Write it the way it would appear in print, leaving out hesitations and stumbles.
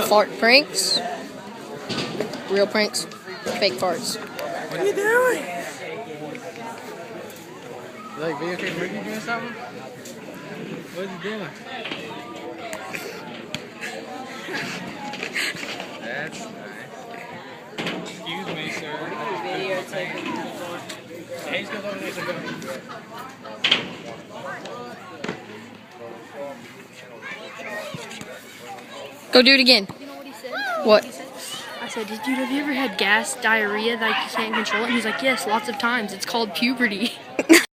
Fart pranks. Real pranks. Fake farts. What are you doing? You like videotape Ricky doing something? What is he doing? That's nice. Excuse me, sir. Videotaping. Hey, he's over there to go. Go do it again. You know what he said? What? I said, dude, have you ever had gas diarrhea that you can't control it? And he's like, yes, lots of times. It's called puberty.